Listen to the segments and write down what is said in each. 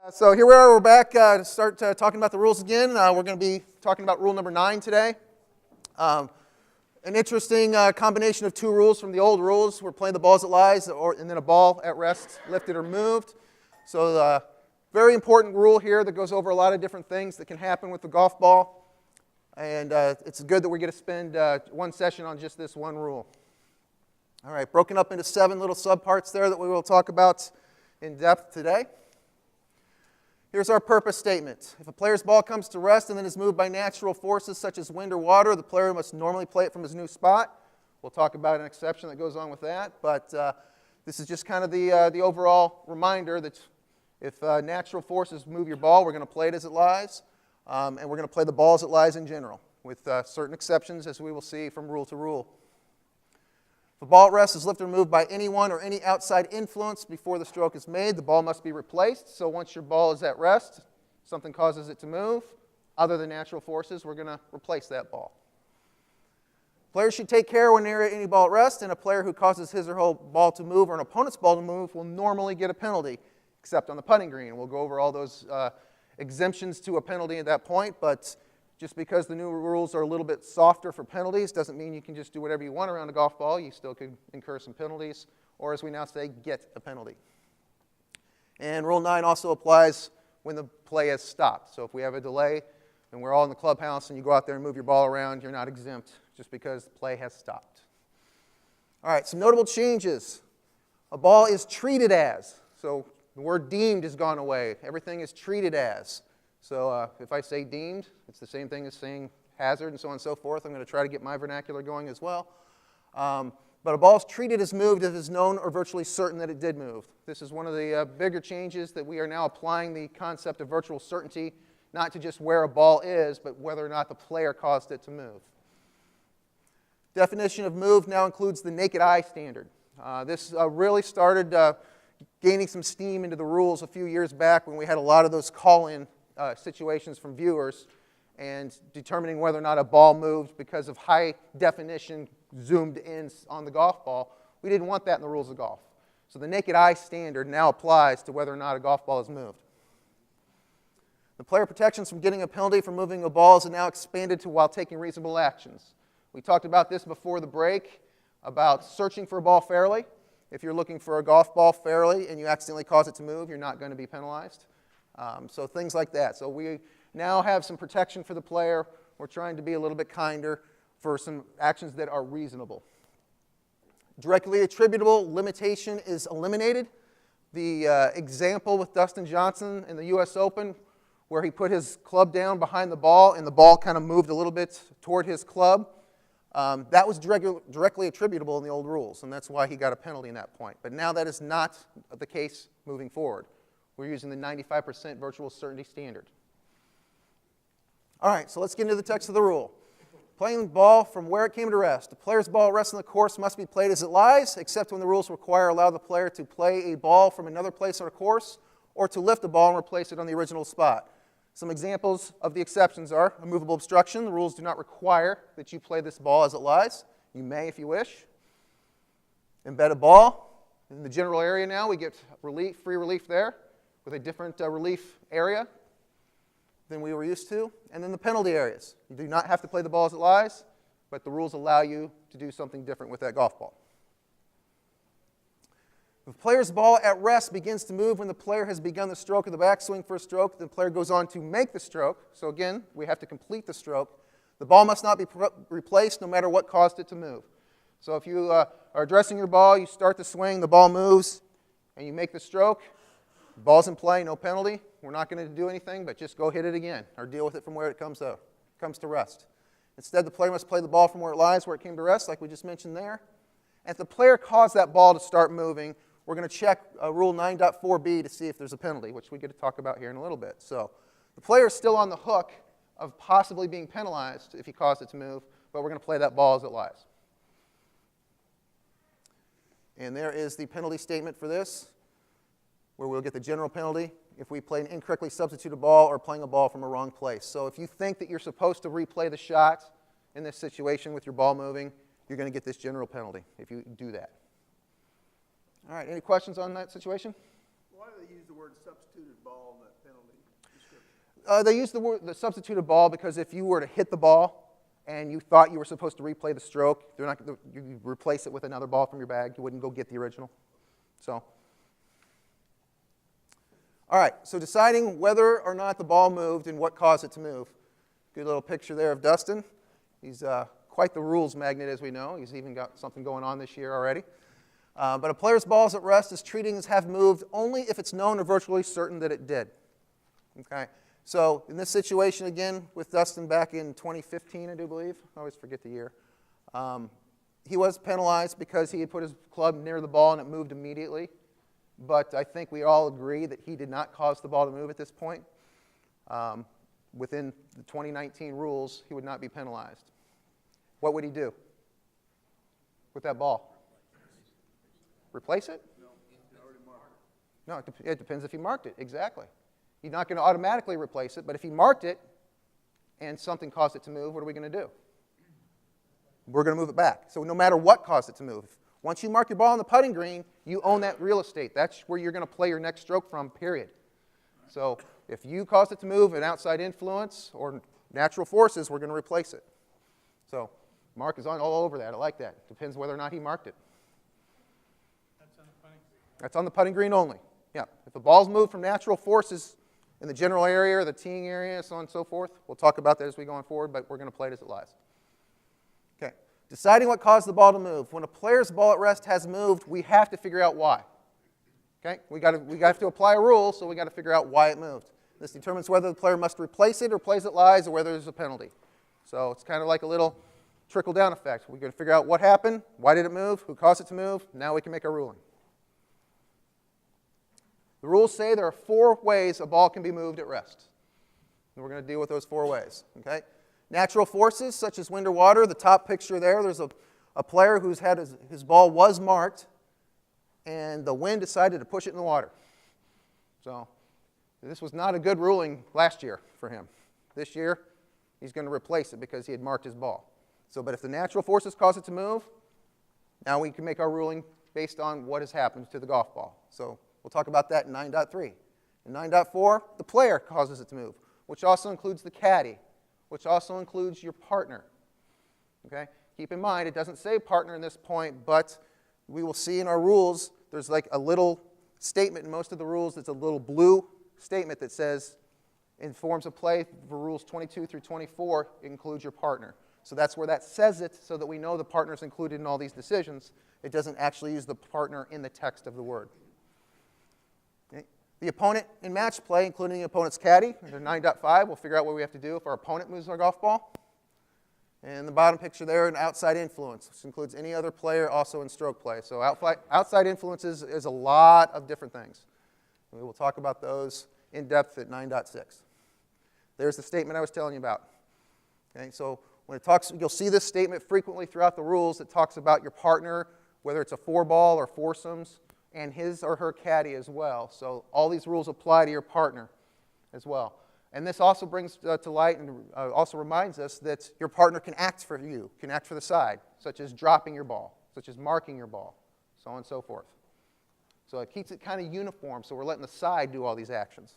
So here we are, we're back to start talking about the rules again. We're going to be talking about rule number 9 today. An interesting combination of two rules from the old rules. We're playing the balls that lies, and then a ball at rest, lifted or moved. So very important rule here that goes over a lot of different things that can happen with the golf ball. And it's good that we get to spend one session on just this one rule. All right, broken up into 7 little subparts there that we will talk about in depth today. Here's our purpose statement. If a player's ball comes to rest and then is moved by natural forces such as wind or water, the player must normally play it from his new spot. We'll talk about an exception that goes on with that, but this is just kind of the overall reminder that if natural forces move your ball, we're going to play it as it lies, and we're going to play the ball as it lies in general, with certain exceptions, as we will see from rule to rule. If a ball at rest is lifted or moved by anyone or any outside influence before the stroke is made, the ball must be replaced. So once your ball is at rest, something causes it to move, other than natural forces, we're going to replace that ball. Players should take care when they're at any ball at rest, and a player who causes his or her ball to move or an opponent's ball to move will normally get a penalty, except on the putting green. We'll go over all those exemptions to a penalty at that point, but just because the new rules are a little bit softer for penalties doesn't mean you can just do whatever you want around a golf ball. You still could incur some penalties, or as we now say, get a penalty. And Rule 9 also applies when the play has stopped. So if we have a delay and we're all in the clubhouse and you go out there and move your ball around, you're not exempt just because the play has stopped. All right, some notable changes. A ball is treated as. So the word deemed has gone away. Everything is treated as. So if I say deemed, it's the same thing as saying hazard and so on and so forth. I'm going to try to get my vernacular going as well. But a ball is treated as moved if it is known or virtually certain that it did move. This is one of the bigger changes that we are now applying the concept of virtual certainty, not to just where a ball is, but whether or not the player caused it to move. Definition of moved now includes the naked eye standard. This really started gaining some steam into the rules a few years back when we had a lot of those call-in situations from viewers and determining whether or not a ball moved because of high definition zoomed in on the golf ball. We didn't want that in the rules of golf. So the naked eye standard now applies to whether or not a golf ball is moved. The player protections from getting a penalty for moving a ball is now expanded to while taking reasonable actions. We talked about this before the break about searching for a ball fairly. If you're looking for a golf ball fairly and you accidentally cause it to move, you're not going to be penalized. So things like that. So we now have some protection for the player. We're trying to be a little bit kinder for some actions that are reasonable. Directly attributable limitation is eliminated. The example with Dustin Johnson in the U.S. Open where he put his club down behind the ball and the ball kind of moved a little bit toward his club, that was directly attributable in the old rules, and that's why he got a penalty in that point. But now that is not the case moving forward. We're using the 95% virtual certainty standard. All right, so let's get into the text of the rule. Playing the ball from where it came to rest. The player's ball rests on the course must be played as it lies, except when the rules allow the player to play a ball from another place on a course or to lift the ball and replace it on the original spot. Some examples of the exceptions are a movable obstruction. The rules do not require that you play this ball as it lies. You may if you wish. Embedded ball. In the general area now, we get free relief there, with a different relief area than we were used to. And then the penalty areas. You do not have to play the ball as it lies, but the rules allow you to do something different with that golf ball. If the player's ball at rest begins to move when the player has begun the stroke of the backswing for a stroke, the player goes on to make the stroke. So again, we have to complete the stroke. The ball must not be replaced no matter what caused it to move. So if you are addressing your ball, you start the swing, the ball moves, and you make the stroke, the ball's in play, no penalty. We're not going to do anything, but just go hit it again or deal with it from where it comes to rest. Instead, the player must play the ball from where it lies, where it came to rest, like we just mentioned there. And if the player caused that ball to start moving, we're going to check Rule 9.4b to see if there's a penalty, which we get to talk about here in a little bit. So the player is still on the hook of possibly being penalized if he caused it to move, but we're going to play that ball as it lies. And there is the penalty statement for this, where we'll get the general penalty if we play an incorrectly substituted ball or playing a ball from a wrong place. So if you think that you're supposed to replay the shot in this situation with your ball moving, you're going to get this general penalty if you do that. All right, any questions on that situation? Why Why do they use the word substituted ball in that penalty description? They use the substituted ball because if you were to hit the ball and you thought you were supposed to replay the stroke, you replace it with another ball from your bag. You wouldn't go get the original. So, all right, so deciding whether or not the ball moved and what caused it to move. Good little picture there of Dustin. He's quite the rules magnet, as we know. He's even got something going on this year already. But a player's balls at rest is treating as have moved only if it's known or virtually certain that it did. Okay? So in this situation, again, with Dustin back in 2015, I do believe. I always forget the year. He was penalized because he had put his club near the ball and it moved immediately. But I think we all agree that he did not cause the ball to move at this point. Within the 2019 rules, he would not be penalized. What would he do with that ball? Replace it? No, it depends if he marked it, exactly. He's not going to automatically replace it, but if he marked it and something caused it to move, what are we going to do? We're going to move it back. So no matter what caused it to move, once you mark your ball on the putting green, you own that real estate. That's where you're going to play your next stroke from, period. So if you caused it to move, an outside influence or natural forces, we're going to replace it. So Mark is all over that. I like that. Depends whether or not he marked it. That's on the putting green. That's on the putting green only. Yeah. If the ball's moved from natural forces in the general area or the teeing area, so on and so forth, we'll talk about that as we go on forward, but we're going to play it as it lies. Okay. Deciding what caused the ball to move. When a player's ball at rest has moved, we have to figure out why. Okay? We have to apply a rule, so we got to figure out why it moved. This determines whether the player must replace it or plays it lies or whether there's a penalty. So it's kind of like a little trickle-down effect. We're going to figure out what happened, why did it move, who caused it to move. Now we can make our ruling. The rules say there are 4 ways a ball can be moved at rest. And we're going to deal with those 4 ways. Okay? Natural forces, such as wind or water. The top picture there's a player who's had his ball was marked, and the wind decided to push it in the water. So this was not a good ruling last year for him. This year, he's going to replace it because he had marked his ball. So, but if the natural forces cause it to move, now we can make our ruling based on what has happened to the golf ball. So we'll talk about that in 9.3. In 9.4, the player causes it to move, which also includes the caddy, which also includes your partner. Okay? Keep in mind, it doesn't say partner in this point, but we will see in our rules, there's like a little statement in most of the rules that's a little blue statement that says, in forms of play, for rules 22 through 24, it includes your partner. So that's where that says it, so that we know the partner is included in all these decisions. It doesn't actually use the partner in the text of the word. Okay. The opponent in match play, including the opponent's caddy, under 9.5, we'll figure out what we have to do if our opponent moves our golf ball. And the bottom picture there, an outside influence, which includes any other player also in stroke play. So outside influences is a lot of different things. And we will talk about those in depth at 9.6. There's the statement I was telling you about. Okay, so when it talks, you'll see this statement frequently throughout the rules. It talks about your partner, whether it's a 4-ball or foursomes, and his or her caddy as well. So all these rules apply to your partner as well. And this also brings to light and also reminds us that your partner can act for you, can act for the side, such as dropping your ball, such as marking your ball, so on and so forth. So it keeps it kind of uniform, so we're letting the side do all these actions.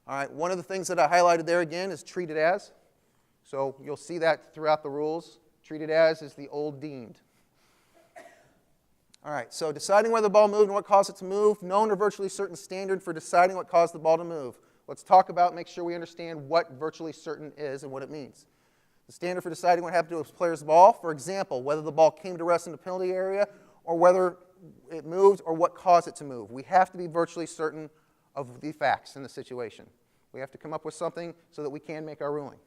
All right, one of the things that I highlighted there again is treated as. So you'll see that throughout the rules. Treated as is the old deemed. All right, so deciding whether the ball moved and what caused it to move, known or virtually certain standard for deciding what caused the ball to move. Let's talk about, make sure we understand what virtually certain is and what it means. The standard for deciding what happened to a player's ball, for example, whether the ball came to rest in the penalty area or whether it moved or what caused it to move. We have to be virtually certain of the facts in the situation. We have to come up with something so that we can make our ruling.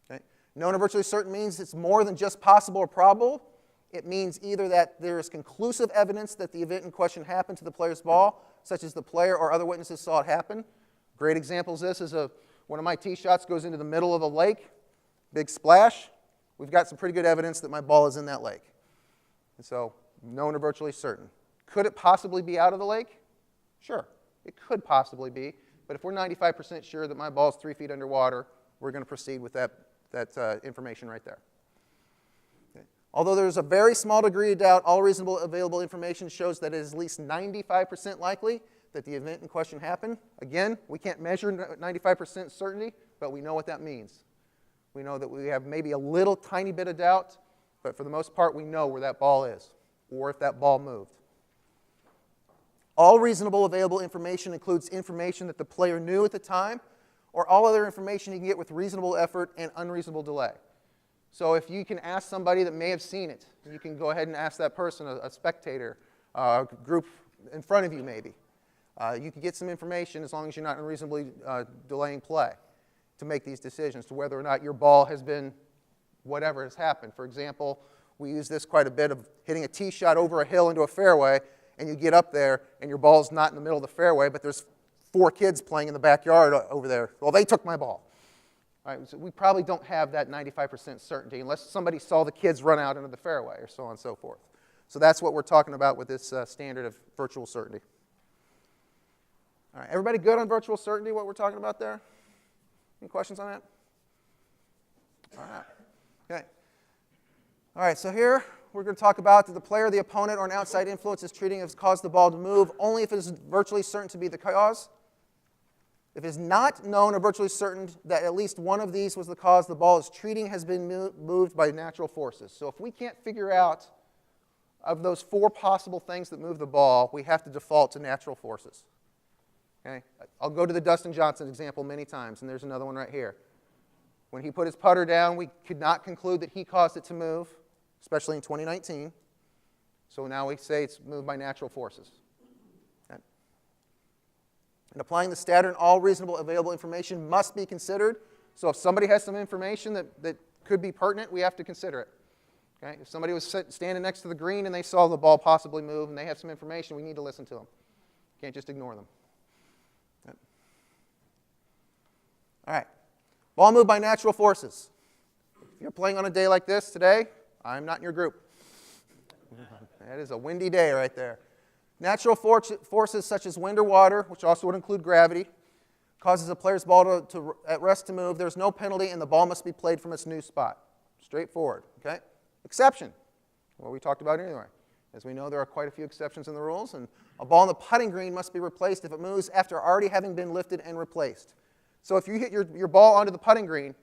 Okay? Known or virtually certain means it's more than just possible or probable. It means either that there is conclusive evidence that the event in question happened to the player's ball, such as the player or other witnesses saw it happen. Great example of this is one of my tee shots goes into the middle of a lake, big splash. We've got some pretty good evidence that my ball is in that lake. And so, known or virtually certain. Could it possibly be out of the lake? Sure, it could possibly be. But if we're 95% sure that my ball is 3 feet underwater, we're going to proceed with that information right there. Okay. Although there's a very small degree of doubt, all reasonable available information shows that it is at least 95% likely that the event in question happened. Again, we can't measure 95% certainty, but we know what that means. We know that we have maybe a little tiny bit of doubt, but for the most part, we know where that ball is, or if that ball moved. All reasonable available information includes information that the player knew at the time, or all other information you can get with reasonable effort and unreasonable delay. So if you can ask somebody that may have seen it, you can go ahead and ask that person, a spectator, a group in front of you maybe. You can get some information as long as you're not unreasonably delaying play to make these decisions to whether or not your ball has been whatever has happened. For example, we use this quite a bit of hitting a tee shot over a hill into a fairway, and you get up there and your ball's not in the middle of the fairway, but there's 4 kids playing in the backyard over there. Well, they took my ball. All right, so we probably don't have that 95% certainty unless somebody saw the kids run out into the fairway or so on and so forth. So that's what we're talking about with this standard of virtual certainty. All right, everybody good on virtual certainty, what we're talking about there? Any questions on that? All right. Okay. All right, so here we're going to talk about that the player, the opponent, or an outside influence is treating has caused the ball to move only if it is virtually certain to be the cause. If it is not known or virtually certain that at least one of these was the cause, the ball is treating has been moved by natural forces. So if we can't figure out of those 4 possible things that move the ball, we have to default to natural forces. Okay? I'll go to the Dustin Johnson example many times, and there's another one right here. When he put his putter down, we could not conclude that he caused it to move, especially in 2019. So now we say it's moved by natural forces. Okay? And applying the standard, all reasonable available information must be considered. So if somebody has some information that could be pertinent, we have to consider it. Okay? If somebody was standing next to the green and they saw the ball possibly move and they have some information, we need to listen to them. Can't just ignore them. Okay. All right. Ball moved by natural forces. If you're playing on a day like this today, I'm not in your group. That is a windy day right there. Natural forces such as wind or water, which also would include gravity, causes a player's ball to at rest to move. There's no penalty, and the ball must be played from its new spot. Straightforward. Okay? Exception, what we talked about anyway. As we know, there are quite a few exceptions in the rules, and a ball on the putting green must be replaced if it moves after already having been lifted and replaced. So if you hit your ball onto the putting green,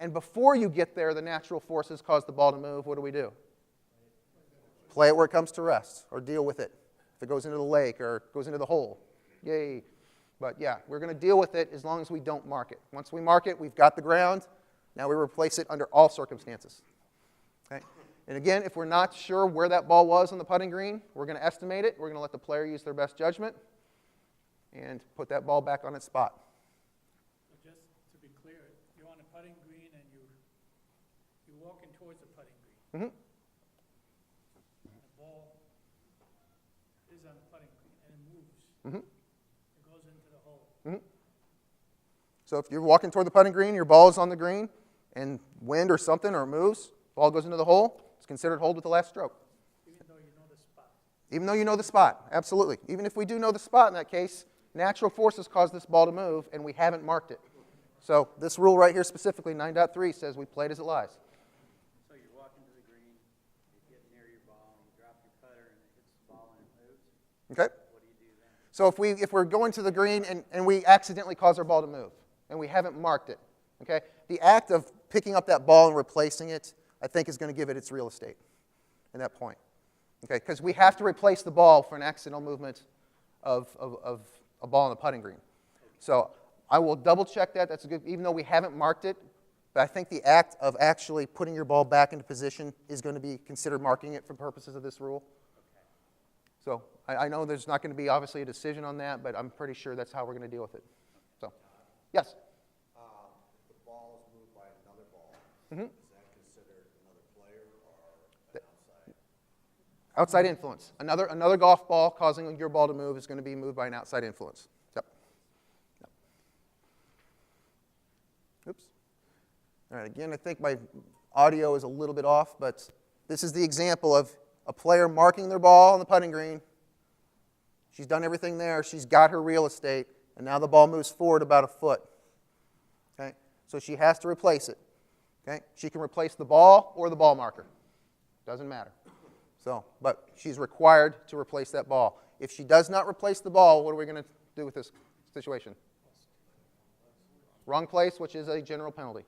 and before you get there, the natural forces cause the ball to move, what do? Play it where it comes to rest, or deal with it. If it goes into the lake or goes into the hole, yay. But yeah, we're going to deal with it as long as we don't mark it. Once we mark it, we've got the ground. Now we replace it under all circumstances. Okay? And again, if we're not sure where that ball was on the putting green, we're going to estimate it. We're going to let the player use their best judgment and put that ball back on its spot. So just to be clear, you're on the putting green and you're walking towards the putting green. Mm-hmm. The ball is on the putting green and it moves. Mm-hmm. It goes into the hole. Mm-hmm. So if you're walking toward the putting green, your ball is on the green, and wind or something, or it moves, ball goes into the hole, it's considered hold with the last stroke. Even though you know the spot. Even though you know the spot, absolutely. Even if we do know the spot in that case, natural forces cause this ball to move, and we haven't marked it. So this rule right here specifically, 9.3, says we play it as it lies. So you're walking to the green, you get near your ball, you drop your putter, and it hits the ball and it moves. Okay? What do you do then? So if we're going to the green and we accidentally cause our ball to move, and we haven't marked it, okay? The act of picking up that ball and replacing it, I think, is going to give it its real estate at that point. Okay? Because we have to replace the ball for an accidental movement of a ball on the putting green. So I will double check that. That's a good, even though we haven't marked it, but I think the act of actually putting your ball back into position is going to be considered marking it for purposes of this rule. So I know there's not going to be obviously a decision on that, but I'm pretty sure that's how we're going to deal with it. So, yes? The ball is moved by another ball. Mm-hmm. Is that considered another player or outside? Outside influence. Another golf ball causing your ball to move is going to be moved by an outside influence. Yep. Oops. All right, again, I think my audio is a little bit off, but this is the example of a player marking their ball on the putting green. She's done everything there. She's got her real estate, and now the ball moves forward about a foot. Okay? So she has to replace it. Okay? She can replace the ball or the ball marker. Doesn't matter. So, but she's required to replace that ball. If she does not replace the ball, what are we going to do with this situation? Wrong place, which is a general penalty.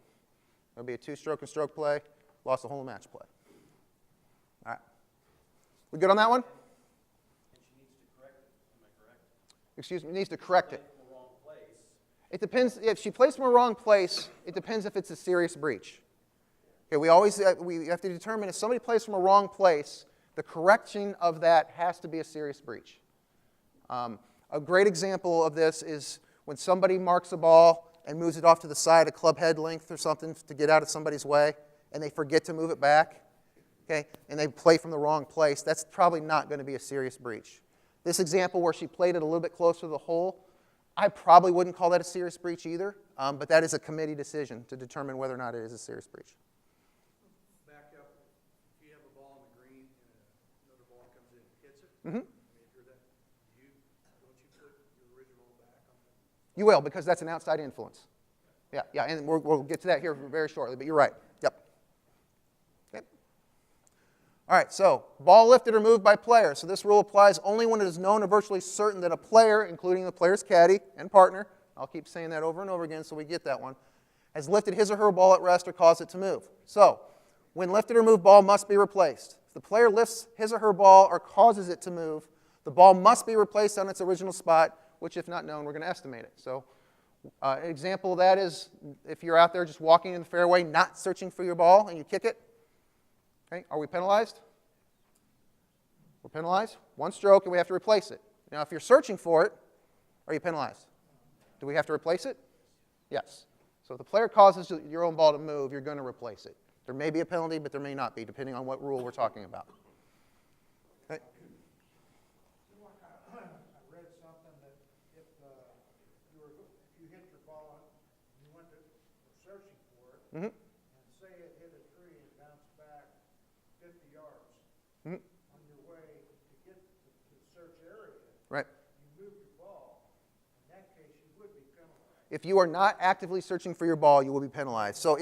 It'll be a two-stroke and stroke play, lost the whole match play. All right. We good on that one? And she needs to correct it, am I correct? Excuse me, needs to correct it. In the wrong place. It depends, if she plays from a wrong place, it depends if it's a serious breach. Okay, we have to determine if somebody plays from a wrong place, the correction of that has to be a serious breach. A great example of this is when somebody marks a ball and moves it off to the side, a club head length or something to get out of somebody's way, and they forget to move it back, okay, and they play from the wrong place, that's probably not going to be a serious breach. This example where she played it a little bit closer to the hole, I probably wouldn't call that a serious breach either, but that is a committee decision to determine whether or not it is a serious breach. Back up, if you have a ball on the green and another ball comes in and hits it, Mm-hmm. I mean, if you're that, don't you put your original back on the You will, because that's an outside influence. Yeah, and we'll get to that here very shortly, but you're right. Yep. Okay. All right, so ball lifted or moved by player. So this rule applies only when it is known or virtually certain that a player, including the player's caddy and partner, I'll keep saying that over and over again so we get that one, has lifted his or her ball at rest or caused it to move. So when lifted or moved ball must be replaced. If the player lifts his or her ball or causes it to move, the ball must be replaced on its original spot, which if not known, we're going to estimate it. So an example of that is if you're out there just walking in the fairway, not searching for your ball, and you kick it. Okay, are we penalized? We're penalized. One stroke, and we have to replace it. Now, if you're searching for it, are you penalized? Do we have to replace it? Yes. So if the player causes your own ball to move, you're going to replace it. There may be a penalty, but there may not be, depending on what rule we're talking about. Okay. I read something that if you hit your ball and you went to searching for it, Mm-hmm. and say it hit a tree and bounced back 50 yards, Mm-hmm. on your way to get to the search area, Right. you moved your ball, in that case you would be penalized. If you are not actively searching for your ball, you will be penalized. So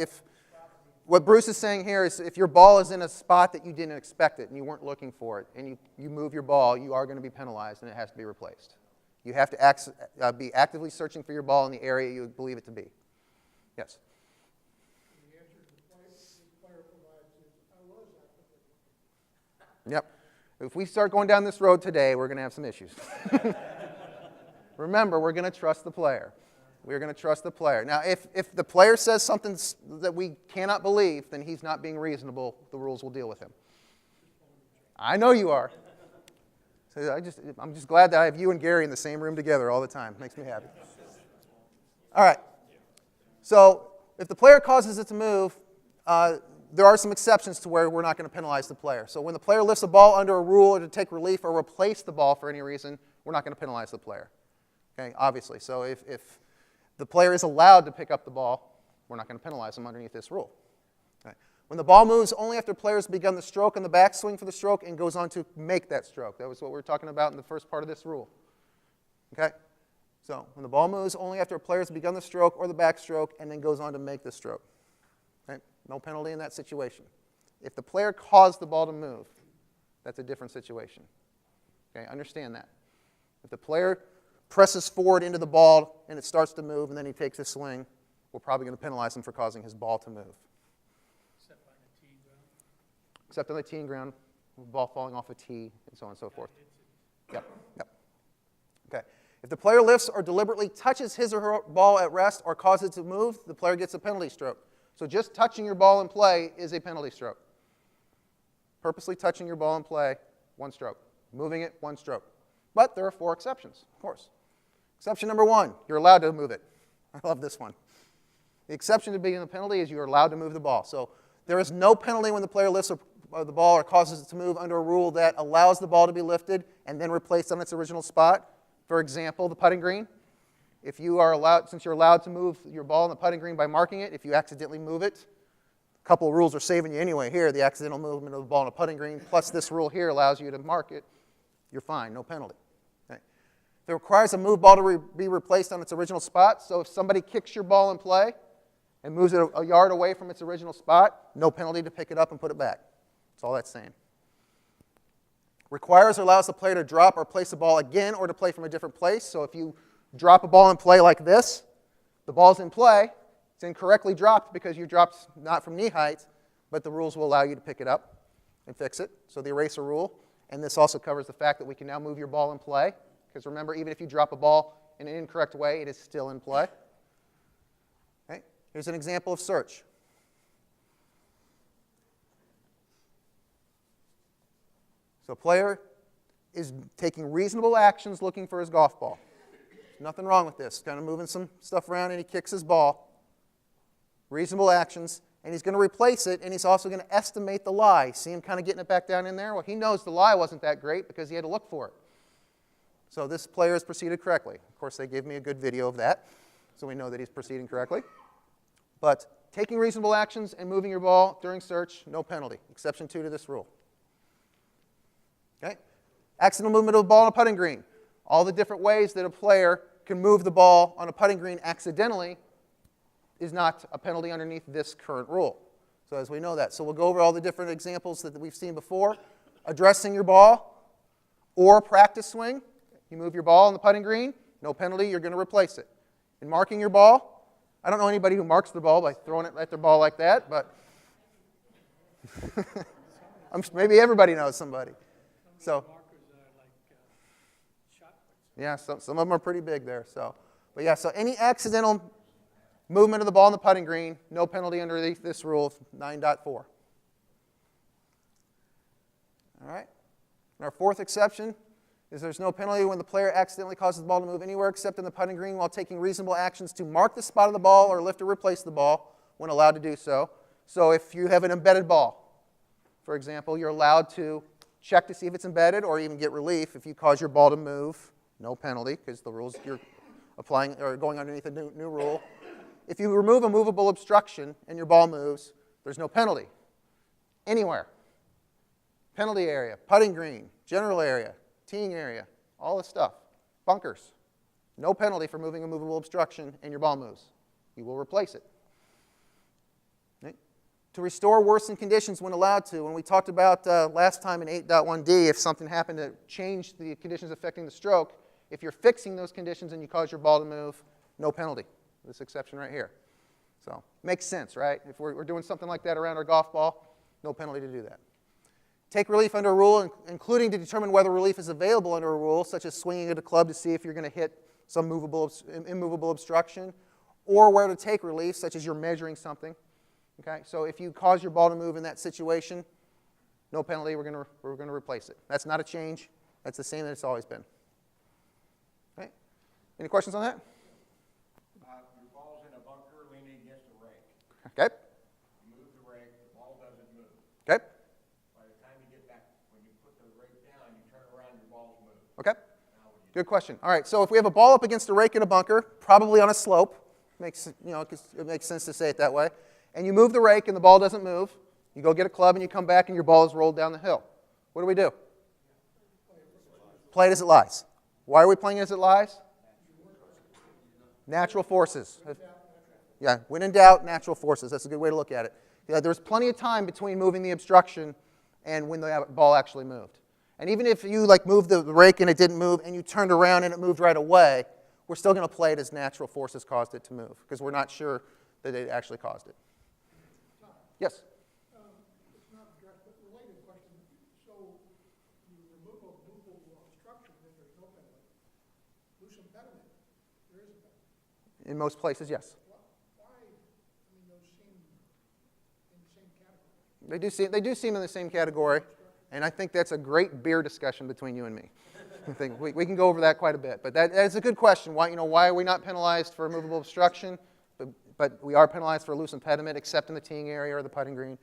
what Bruce is saying here is if your ball is in a spot that you didn't expect it and you weren't looking for it, and you move your ball, you are going to be penalized and it has to be replaced. You have to be actively searching for your ball in the area you believe it to be. Yes? The answer the player provides is, I was actively. Yep. If we start going down this road today, we're going to have some issues. Remember, we're going to trust the player. We're going to trust the player. Now, if the player says something that we cannot believe, then he's not being reasonable. The rules will deal with him. I know you are. So I'm just glad that I have you and Gary in the same room together all the time. Makes me happy. All right. So if the player causes it to move, there are some exceptions to where we're not going to penalize the player. So when the player lifts a ball under a rule or to take relief or replace the ball for any reason, we're not going to penalize the player. Okay, obviously. So if the player is allowed to pick up the ball, we're not going to penalize them underneath this rule. Okay. When the ball moves only after players begun the stroke and the backswing for the stroke and goes on to make that stroke. That was what we were talking about in the first part of this rule. Okay? So when the ball moves only after a player has begun the stroke or the backstroke and then goes on to make the stroke. Okay? No penalty in that situation. If the player caused the ball to move, that's a different situation. Okay? Understand that. If the player presses forward into the ball and it starts to move and then he takes a swing, we're probably going to penalize him for causing his ball to move. Except on the tee ground. Except on the teeing ground, ball falling off a tee, and so on and so forth. Yep. Okay. If the player lifts or deliberately touches his or her ball at rest or causes it to move, the player gets a penalty stroke. So just touching your ball in play is a penalty stroke. Purposely touching your ball in play, one stroke. Moving it, one stroke. But there are 4 exceptions, of course. Exception number 1, you're allowed to move it. I love this one. The exception to being a penalty is you're allowed to move the ball. So there is no penalty when the player lifts the ball or causes it to move under a rule that allows the ball to be lifted and then replaced on its original spot. For example, the putting green. If you are allowed, since you're allowed to move your ball on the putting green by marking it, if you accidentally move it, a couple of rules are saving you anyway here. The accidental movement of the ball on a putting green, plus this rule here allows you to mark it, you're fine, no penalty. Okay. If it requires a move ball to be replaced on its original spot, so if somebody kicks your ball in play and moves it a yard away from its original spot, no penalty to pick it up and put it back. That's all that's saying. Requires or allows the player to drop or place the ball again or to play from a different place. So if you drop a ball in play like this, the ball's in play. It's incorrectly dropped because you dropped not from knee height, but the rules will allow you to pick it up and fix it. So the eraser rule. And this also covers the fact that we can now move your ball in play. Because remember, even if you drop a ball in an incorrect way, it is still in play. Okay? Here's an example of search. So a player is taking reasonable actions looking for his golf ball. Nothing wrong with this. Kind of moving some stuff around and he kicks his ball. Reasonable actions. And he's going to replace it, and he's also going to estimate the lie. See him kind of getting it back down in there? Well, he knows the lie wasn't that great because he had to look for it. So this player has proceeded correctly. Of course, they gave me a good video of that, so we know that he's proceeding correctly. But taking reasonable actions and moving your ball during search, no penalty. Exception 2 to this rule. Okay? Accidental movement of the ball on a putting green. All the different ways that a player can move the ball on a putting green accidentally is not a penalty underneath this current rule. So as we know that. So we'll go over all the different examples that we've seen before. Addressing your ball or practice swing. You move your ball on the putting green, no penalty, you're going to replace it. In marking your ball, I don't know anybody who marks the ball by throwing it at their ball like that, but maybe everybody knows somebody. So, Markers are like shot puts. yeah, some of them are pretty big there. So, but yeah, so any accidental movement of the ball on the putting green, no penalty underneath this rule of 9.4. All right. And our fourth exception is there's no penalty when the player accidentally causes the ball to move anywhere except in the putting green while taking reasonable actions to mark the spot of the ball or lift or replace the ball when allowed to do so. So if you have an embedded ball, for example, you're allowed to check to see if it's embedded or even get relief if you cause your ball to move. No penalty because the rules you're applying or going underneath a new rule. If you remove a movable obstruction and your ball moves, there's no penalty. Anywhere. Penalty area, putting green, general area, teeing area, all this stuff. Bunkers. No penalty for moving a movable obstruction and your ball moves. You will replace it. Okay. To restore worsened conditions when allowed to. When we talked about last time in 8.1d, if something happened to change the conditions affecting the stroke, if you're fixing those conditions and you cause your ball to move, no penalty. This exception right here. So, makes sense, right? If we're doing something like that around our golf ball, no penalty to do that. Take relief under a rule, including to determine whether relief is available under a rule, such as swinging at a club to see if you're going to hit some immovable obstruction, or where to take relief, such as you're measuring something. Okay, so if you cause your ball to move in that situation, no penalty. We're going to replace it. That's not a change. That's the same that it's always been. Okay. Any questions on that? Your ball's in a bunker leaning against a rake. Okay. You move the rake, the ball doesn't move. Okay. By the time you get back, when you put the rake down, you turn around, your ball's moved. Okay. Good question. All right, so if we have a ball up against a rake in a bunker, probably on a slope, it makes sense to say it that way, and you move the rake and the ball doesn't move, you go get a club and you come back and your ball is rolled down the hill. What do? Play it as it lies. Why are we playing it as it lies? Natural forces. Yeah, when in doubt, natural forces. That's a good way to look at it. Yeah, there's plenty of time between moving the obstruction and when the ball actually moved. And even if you moved the rake and it didn't move and you turned around and it moved right away, we're still going to play it as natural forces caused it to move because we're not sure that it actually caused it. Yes? It's not direct, but related question. So you remove a movable obstruction, then there's no penalty. Loose impediment, there is a penalty. In most places, yes. Why, those seem in the same category? They do seem in the same category, and I think that's a great beer discussion between you and me. I think we can go over that quite a bit, but that's a good question. Why are we not penalized for a movable obstruction, but we are penalized for a loose impediment, except in the teeing area or the putting green?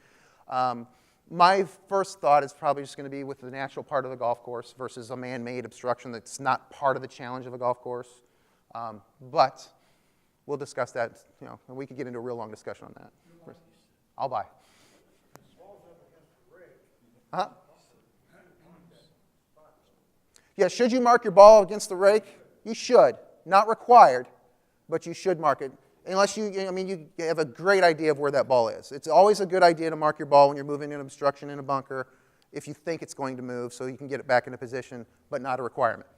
My first thought is probably just going to be with the natural part of the golf course versus a man-made obstruction that's not part of the challenge of a golf course. But we'll discuss that, and we could get into a real long discussion on that. I'll buy. Uh-huh. Yeah, should you mark your ball against the rake? You should. Not required, but you should mark it. Unless you have a great idea of where that ball is. It's always a good idea to mark your ball when you're moving an obstruction in a bunker if you think it's going to move, so you can get it back into position, but not a requirement.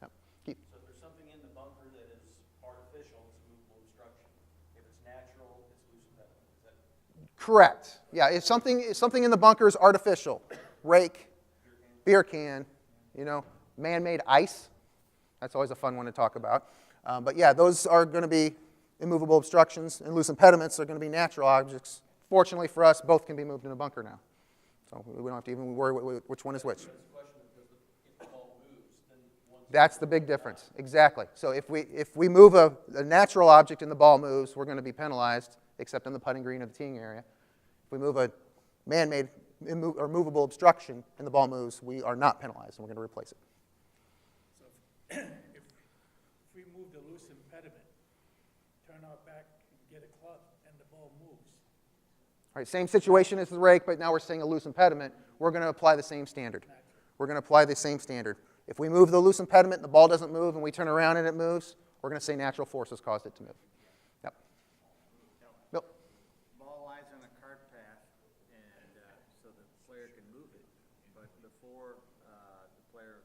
Yep. Keep. So if there's something in the bunker that is artificial, it's a movable obstruction. If it's natural, it's loose impediment. Is that Correct. Yeah, if something in the bunker is artificial, rake, beer can, man-made ice, that's always a fun one to talk about. But yeah, those are going to be immovable obstructions, and loose impediments are going to be natural objects. Fortunately for us, both can be moved in a bunker now. So we don't have to even worry which one is which. That's the big difference, exactly. So if we move a natural object and the ball moves, we're going to be penalized, except in the putting green or the teeing area. If we move a man-made or movable obstruction and the ball moves, we are not penalized, and we're going to replace it. So if we move the loose impediment, turn our back and get a club, and the ball moves. All right, same situation as the rake, but now we're saying a loose impediment. We're going to apply the same standard. We're going to apply the same standard. If we move the loose impediment and the ball doesn't move and we turn around and it moves, we're going to say natural forces caused it to move. Yep. Bill? ball lies on a cart path, and so the player can move it, but before the player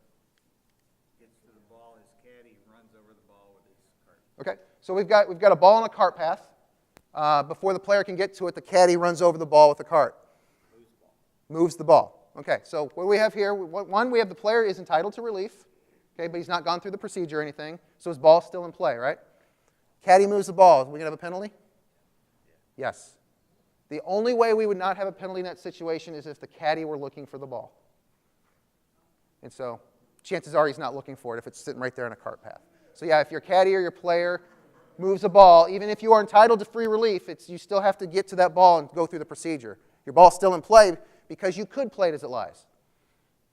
gets to the ball, his caddy runs over the ball with his cart. Okay, so we've got a ball on a cart path. Before the player can get to it, the caddy runs over the ball with the cart. Moves the ball. Okay, so what do we have here? One, we have the player is entitled to relief, okay, but he's not gone through the procedure or anything, so his ball's still in play, right? Caddy moves the ball. Are we going to have a penalty? Yes. The only way we would not have a penalty in that situation is if the caddy were looking for the ball. And so chances are he's not looking for it if it's sitting right there in a cart path. So yeah, if your caddy or your player moves a ball, even if you are entitled to free relief, you still have to get to that ball and go through the procedure. Your ball's still in play because you could play it as it lies.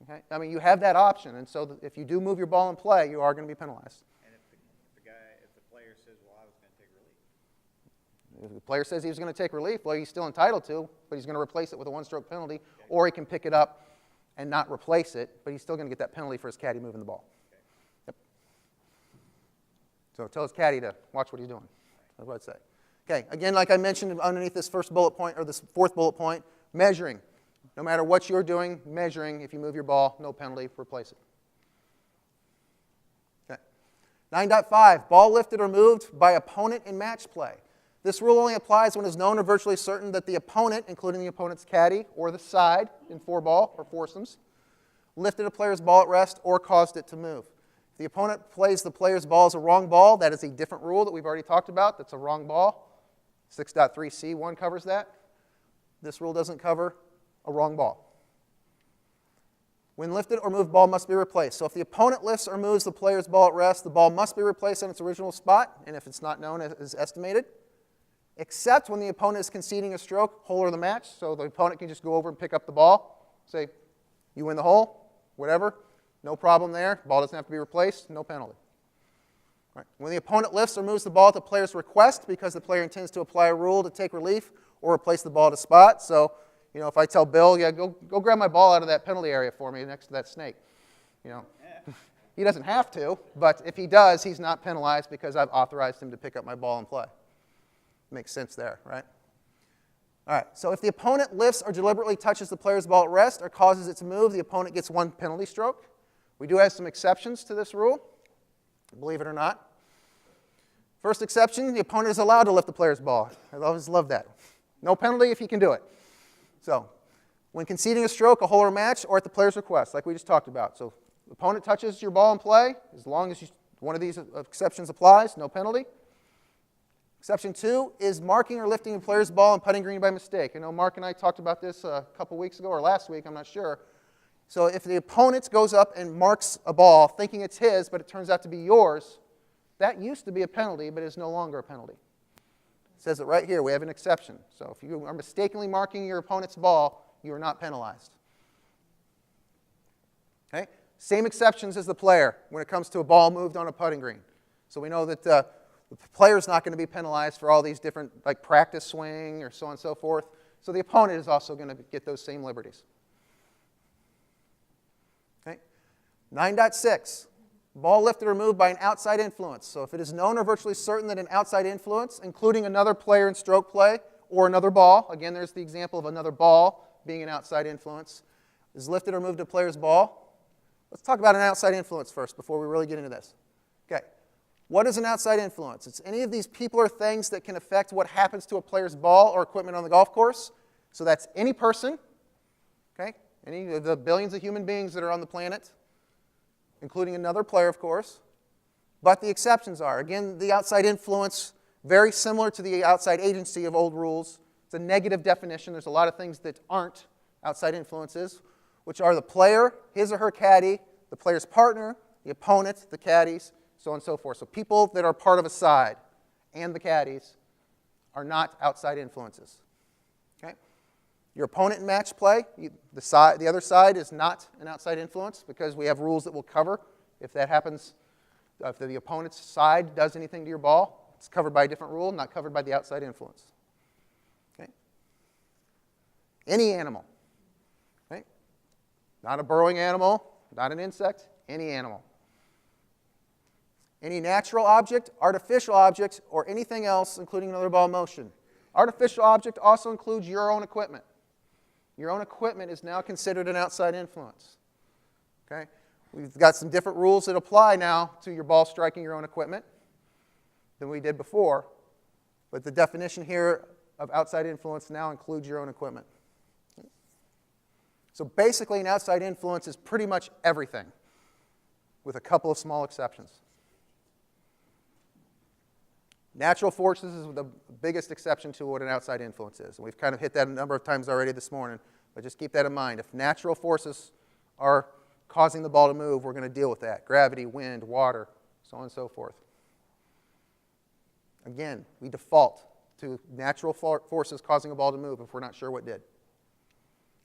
Okay? I mean, you have that option, and so if you do move your ball in play, you are going to be penalized. And if the player says, well, I was going to take relief. If the player says he was going to take relief, well, he's still entitled to, but he's going to replace it with a one-stroke penalty, or he can pick it up and not replace it, but he's still going to get that penalty for his caddy moving the ball. Yep. So tell his caddy to watch what he's doing. That's what I'd say. Okay, again, like I mentioned underneath this first bullet point, or this fourth bullet point, measuring. No matter what you're doing, measuring, if you move your ball, no penalty, replace it. Okay. 9.5, ball lifted or moved by opponent in match play. This rule only applies when it is known or virtually certain that the opponent, including the opponent's caddy or the side in four ball or foursomes, lifted a player's ball at rest or caused it to move. If the opponent plays the player's ball as a wrong ball, that is a different rule that we've already talked about. That's a wrong ball. 6.3c1 covers that. This rule doesn't cover a wrong ball. When lifted or moved, ball must be replaced. So if the opponent lifts or moves the player's ball at rest, the ball must be replaced on its original spot, and if it's not known as estimated, except when the opponent is conceding a stroke, hole or the match, so the opponent can just go over and pick up the ball, say, you win the hole, whatever, no problem there, ball doesn't have to be replaced, no penalty. All right. When the opponent lifts or moves the ball at the player's request because the player intends to apply a rule to take relief or replace the ball at a spot, so if I tell Bill, yeah, go grab my ball out of that penalty area for me next to that snake. He doesn't have to, but if he does, he's not penalized because I've authorized him to pick up my ball and play. Makes sense there, right? All right, so if the opponent lifts or deliberately touches the player's ball at rest or causes it to move, the opponent gets one penalty stroke. We do have some exceptions to this rule, believe it or not. First exception, the opponent is allowed to lift the player's ball. I always love that. No penalty if he can do it. So, when conceding a stroke, a hole or match, or at the player's request, like we just talked about. So, the opponent touches your ball in play, as long as one of these exceptions applies, no penalty. Exception 2 is marking or lifting a player's ball and putting green by mistake. I know Mark and I talked about this a couple weeks ago, or last week, I'm not sure. So, if the opponent goes up and marks a ball thinking it's his, but it turns out to be yours, that used to be a penalty, but is no longer a penalty. It says it right here. We have an exception. So if you are mistakenly marking your opponent's ball, you are not penalized. Okay? Same exceptions as the player when it comes to a ball moved on a putting green. So we know that the player is not going to be penalized for all these different, like practice swing or so on and so forth. So the opponent is also going to get those same liberties. Okay? 9.6. Ball lifted or moved by an outside influence. So if it is known or virtually certain that an outside influence, including another player in stroke play or another ball, again, there's the example of another ball being an outside influence, is lifted or moved a player's ball. Let's talk about an outside influence first before we really get into this. Okay, what is an outside influence? It's any of these people or things that can affect what happens to a player's ball or equipment on the golf course. So that's any person, okay, any of the billions of human beings that are on the planet, including another player, of course. But the exceptions are, again, the outside influence, very similar to the outside agency of old rules. It's a negative definition. There's a lot of things that aren't outside influences, which are the player, his or her caddy, the player's partner, the opponent, the caddies, so on and so forth. So people that are part of a side and the caddies are not outside influences. Okay? Your opponent in match play, the other side is not an outside influence because we have rules that will cover if that happens. If the opponent's side does anything to your ball, it's covered by a different rule, not covered by the outside influence. Okay? Any animal. Okay? Not a burrowing animal, not an insect, any animal. Any natural object, artificial object, or anything else, including another ball in motion. Artificial object also includes your own equipment. Your own equipment is now considered an outside influence. Okay? We've got some different rules that apply now to your ball striking your own equipment than we did before, but the definition here of outside influence now includes your own equipment. So basically, an outside influence is pretty much everything, with a couple of small exceptions. Natural forces is the biggest exception to what an outside influence is. And we've kind of hit that a number of times already this morning, but just keep that in mind. If natural forces are causing the ball to move, we're going to deal with that. Gravity, wind, water, so on and so forth. Again, we default to natural forces causing a ball to move if we're not sure what did.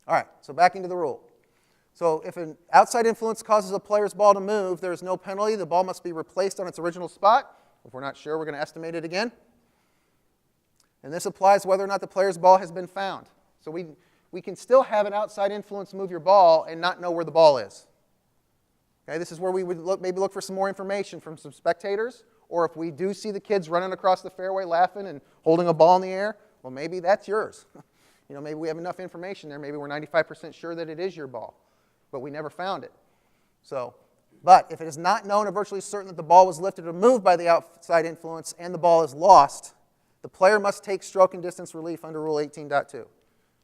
All right, so back into the rule. So if an outside influence causes a player's ball to move, there is no penalty. The ball must be replaced on its original spot. If we're not sure, we're going to estimate it again. And this applies whether or not the player's ball has been found. So we can still have an outside influence move your ball and not know where the ball is. Okay, this is where we would maybe look for some more information from some spectators, or if we do see the kids running across the fairway laughing and holding a ball in the air, well, maybe that's yours. Maybe we have enough information there. Maybe we're 95% sure that it is your ball, but we never found it. But if it is not known or virtually certain that the ball was lifted or moved by the outside influence and the ball is lost, the player must take stroke and distance relief under Rule 18.2.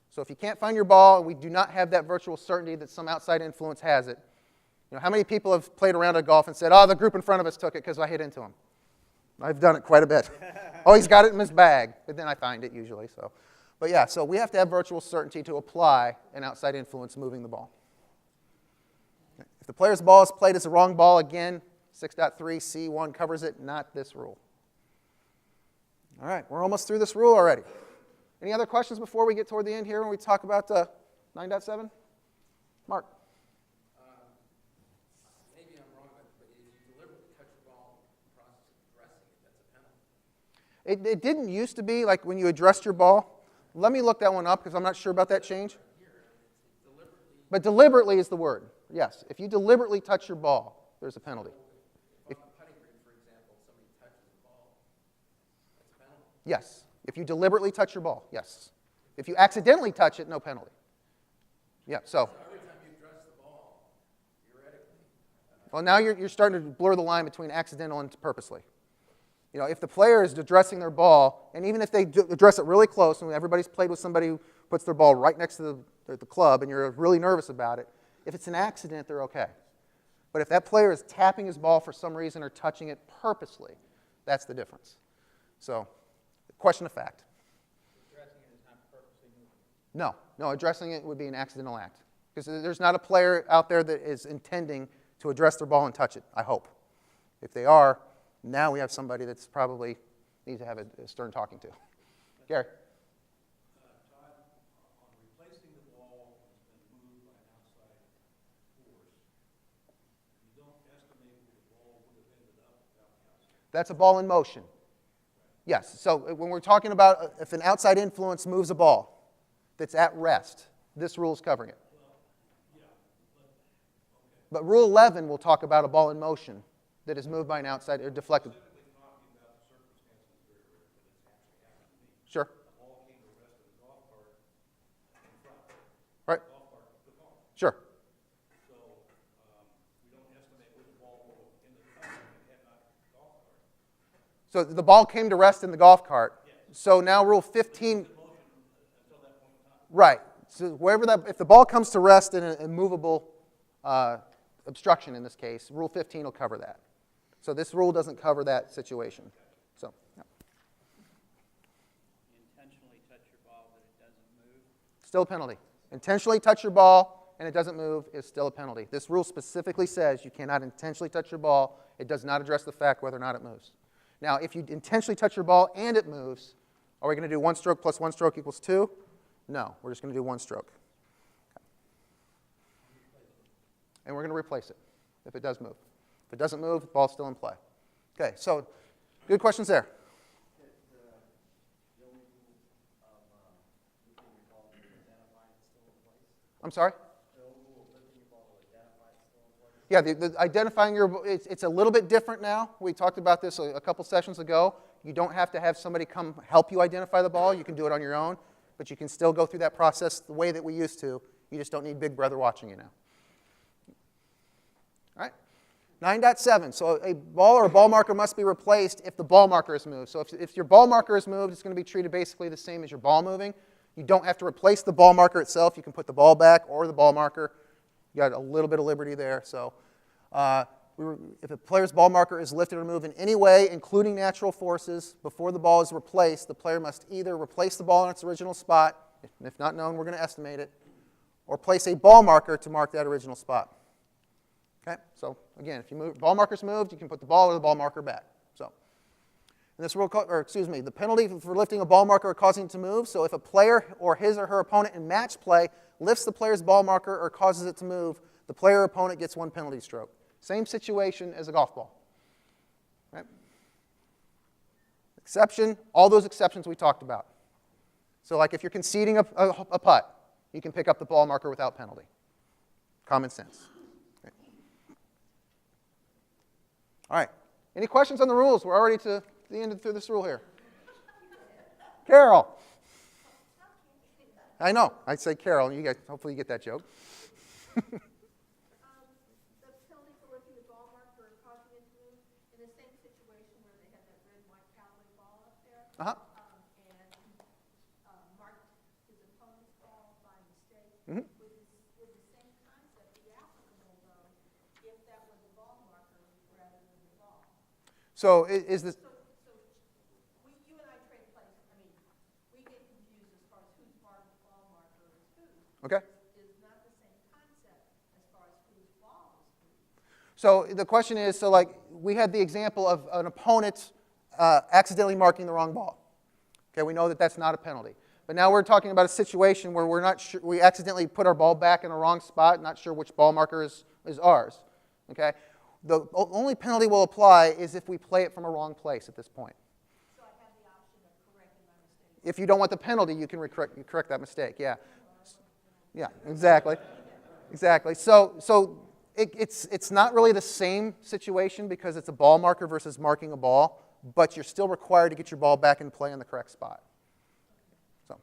So if you can't find your ball and we do not have that virtual certainty that some outside influence has it, how many people have played around at golf and said, oh, the group in front of us took it because I hit into him? I've done it quite a bit. Oh, he's got it in his bag, but then I find it usually. But yeah, so we have to have virtual certainty to apply an outside influence moving the ball. If the player's ball is played as a wrong ball, again, 6.3C1 covers it, not this rule. All right, we're almost through this rule already. Any other questions before we get toward the end here when we talk about 9.7? Mark? Maybe I'm wrong, but if you deliberately touch the ball in the process of addressing it, that's a penalty. It didn't used to be like when you addressed your ball. Let me look that one up because I'm not sure about that change. But deliberately is the word. Yes, if you deliberately touch your ball, there's a penalty. If on the putting green, for example, somebody touches the ball, that's a penalty. Yes, if you deliberately touch your ball, yes. If you accidentally touch it, no penalty. Yeah, so. Every time you address the ball, theoretically. Well, now you're starting to blur the line between accidental and purposely. If the player is addressing their ball, and even if they address it really close, and everybody's played with somebody who puts their ball right next to the club, and you're really nervous about it, if it's an accident, they're okay. But if that player is tapping his ball for some reason or touching it purposely, that's the difference. So, question of fact. Addressing it is not purposely moving. No, addressing it would be an accidental act. Because there's not a player out there that is intending to address their ball and touch it, I hope. If they are, now we have somebody that's probably needs to have a stern talking to. Gary? Todd, on replacing the ball that's been moved by an outside force, you don't estimate where the ball would have ended up without the outside. That's a ball in motion. Yes, so when we're talking about if an outside influence moves a ball that's at rest, this rule is covering it. But Rule 11 will talk about a ball in motion that is moved by an outside or deflected. Specifically talking about the circumstances where that it's actually happened to me. Sure. The ball came to rest in the golf cart in front. Right. The golf cart took off. Sure. So the ball came to rest in the golf cart. So now Rule 15. Right. So wherever that, if the ball comes to rest in an immovable obstruction in this case, Rule 15 will cover that. So this rule doesn't cover that situation. So, yeah. You intentionally touch your ball, but it doesn't move. Still a penalty. Intentionally touch your ball and it doesn't move is still a penalty. This rule specifically says you cannot intentionally touch your ball. It does not address the fact whether or not it moves. Now, if you intentionally touch your ball and it moves, are we going to do 1 stroke plus 1 stroke equals 2? No, we're just going to do 1 stroke. And we're going to replace it if it does move. If it doesn't move, the ball's still in play. Okay, so good questions there. I'm sorry? Yeah, the identifying your, it's a little bit different now. We talked about this a couple sessions ago. You don't have to have somebody come help you identify the ball. You can do it on your own, but you can still go through that process the way that we used to. You just don't need Big Brother watching you now. All right? 9.7, so a ball or a ball marker must be replaced if the ball marker is moved. So if your ball marker is moved, it's going to be treated basically the same as your ball moving. You don't have to replace the ball marker itself. You can put the ball back or the ball marker. You got a little bit of liberty there. So if a player's ball marker is lifted or moved in any way, including natural forces, before the ball is replaced, the player must either replace the ball in its original spot, if not known, we're going to estimate it, or place a ball marker to mark that original spot. Okay, so again, if you ball marker's moved, you can put the ball or the ball marker back. So, and this rule, the penalty for lifting a ball marker or causing it to move. So if a player or his or her opponent in match play lifts the player's ball marker or causes it to move, the player or opponent gets 1 penalty stroke. Same situation as a golf ball. Right? Exception, all those exceptions we talked about. So like if you're conceding a putt, you can pick up the ball marker without penalty. Common sense. Okay. All right. Any questions on the rules? We're already to the end of this rule here. Carol. I know. I say Carol. You guys, hopefully you get that joke. The penalty for lifting the ball marker or causing it to move in the same situation where they had that red, white cowboy ball up there. Uh-huh. And marked his opponent's ball by mistake. Mm-hmm. Would the same concept be applicable, though, if that was a ball marker rather than the ball? So is this... You and I trade places. I mean, we get confused as far as whose ball marker is whose. Okay. Is not the same concept as far as whose ball is whose. So the question is, so like we had the example of an opponent accidentally marking the wrong ball. Okay, we know that that's not a penalty. But now we're talking about a situation where we're not sure, we accidentally put our ball back in the wrong spot, not sure which ball marker is ours. Okay? The only penalty will apply is if we play it from a wrong place at this point. So I have the option of correcting my mistake. If you don't want the penalty, you can correct that mistake. Yeah. Yeah, exactly. Exactly. So it's not really the same situation because it's a ball marker versus marking a ball, but you're still required to get your ball back in play in the correct spot. So.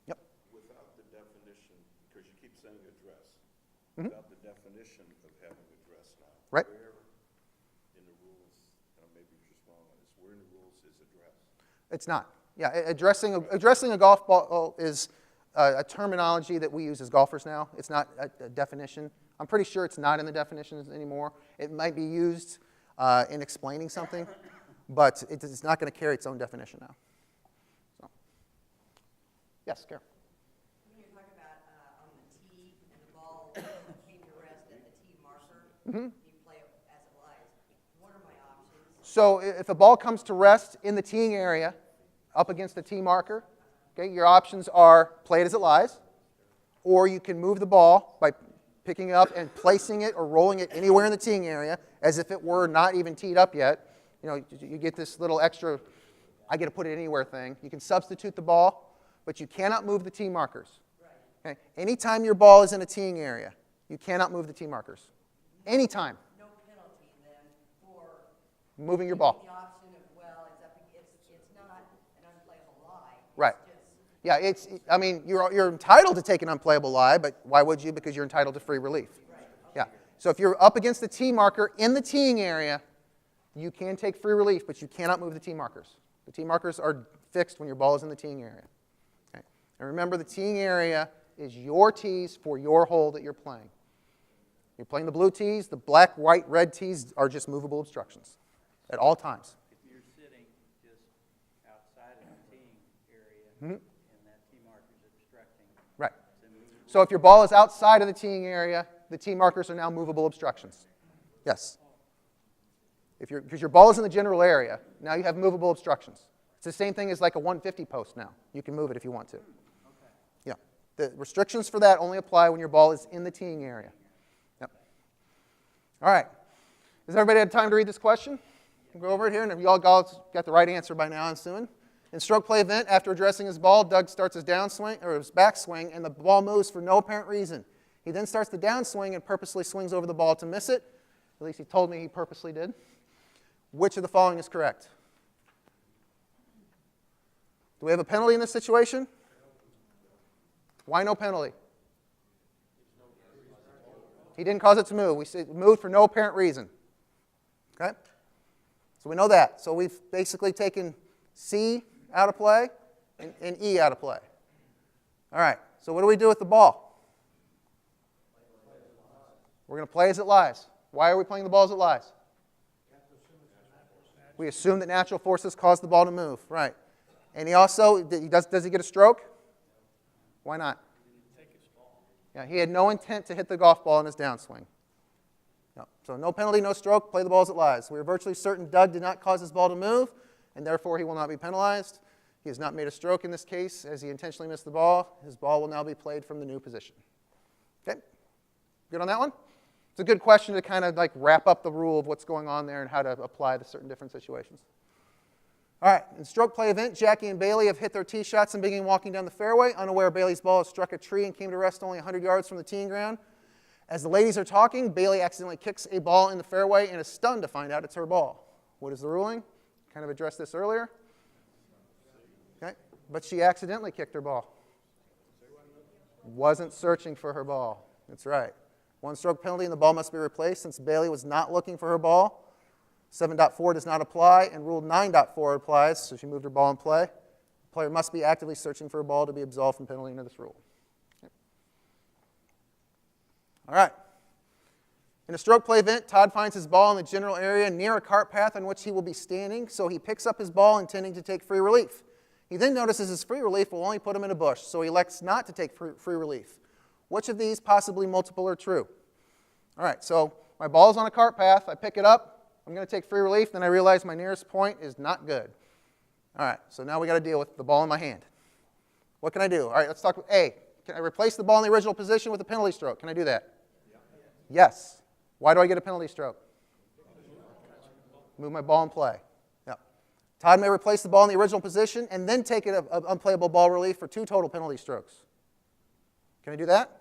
Yep. Without the definition, because you keep saying address, Mm-hmm. without the definition of having address now, Right. where in the rules, and maybe you're just wrong on this, where in the rules is address? It's not. Yeah, addressing a golf ball is a terminology that we use as golfers now. It's not a definition. I'm pretty sure it's not in the definitions anymore. It might be used in explaining something, but it's not going to carry its own definition now. So. Yes, Carol. When you're talking about on the tee and the ball came to rest at the tee marker, you play it as it lies. What are my options? So if a ball comes to rest in the teeing area up against the tee marker, okay, your options are play it as it lies, or you can move the ball by picking it up and placing it or rolling it anywhere in the teeing area as if it were not even teed up yet. You know, you get this little extra, I get to put it anywhere thing. You can substitute the ball, but you cannot move the tee markers. Okay? Anytime your ball is in a teeing area, you cannot move the tee markers. Anytime. No penalty then for Moving your ball. the option of, well, it's not an unplayable lie. Right. It's just, Yeah, I mean, you're entitled to take an unplayable lie, but why would you? Because you're entitled to free relief. Yeah. So if you're up against the tee marker in the teeing area, You can take free relief, but you cannot move the tee markers. The tee markers are fixed when your ball is in the teeing area. Okay? And remember, the teeing area is your tees for your hole that you're playing. You're playing the blue tees. The black, white, red tees are just movable obstructions at all times. If you're sitting just outside of the teeing area Mhm. and that tee marker's obstructing, Right. it's a movable. So if your ball is outside of the teeing area, the tee markers are now movable obstructions. Yes. Because your ball is in the general area, now you have movable obstructions. It's the same thing as like a 150 post now. You can move it if you want to. Yeah. The restrictions for that only apply when your ball is in the teeing area. Yep. All right. Has everybody had time to read this question? We'll go over it here, and you all got the right answer by now, I'm assuming. In stroke play event, after addressing his ball, Doug starts his downswing or his backswing, and the ball moves for no apparent reason. He then starts the downswing and purposely swings over the ball to miss it. At least he told me he purposely did. Which of the following is correct? Do we have a penalty in this situation? Why no penalty? He didn't cause it to move. We said it moved for no apparent reason. Okay? So we know that. So we've basically taken C out of play and E out of play. All right. So what do we do with the ball? We're going to play as it lies. Why are we playing the ball as it lies? We assume that natural forces cause the ball to move. Right. And he also, does he get a stroke? Why not? Yeah, he had no intent to hit the golf ball in his downswing. No. So no penalty, no stroke, play the ball as it lies. We are virtually certain Doug did not cause his ball to move, and therefore he will not be penalized. He has not made a stroke in this case, as he intentionally missed the ball. His ball will now be played from the new position. Okay? Good on that one? It's a good question to kind of like wrap up the rule of what's going on there and how to apply to certain different situations. All right, in stroke play event, Jackie and Bailey have hit their tee shots and began walking down the fairway. Unaware Bailey's ball has struck a tree and came to rest only 100 yards from the teeing ground. As the ladies are talking, Bailey accidentally kicks a ball in the fairway and is stunned to find out it's her ball. What is the ruling? Kind of addressed this earlier. Okay, but she accidentally kicked her ball. Wasn't searching for her ball. That's right. 1 stroke penalty and the ball must be replaced since Bailey was not looking for her ball. 7.4 does not apply, and Rule 9.4 applies, so she moved her ball in play. The player must be actively searching for a ball to be absolved from penalty under this rule. Okay. All right. In a stroke play event, Todd finds his ball in the general area near a cart path on which he will be standing, so he picks up his ball intending to take free relief. He then notices his free relief will only put him in a bush, so he elects not to take free relief. Which of these, possibly multiple, are true? All right, so my ball is on a cart path. I pick it up. I'm going to take free relief, then I realize my nearest point is not good. All right, so now we got to deal with the ball in my hand. What can I do? All right, let's talk with A. Can I replace the ball in the original position with a penalty stroke? Can I do that? Yes. Why do I get a penalty stroke? Move my ball in play. Yeah. Todd may replace the ball in the original position and then take it an unplayable ball relief for 2 total penalty strokes. Can I do that?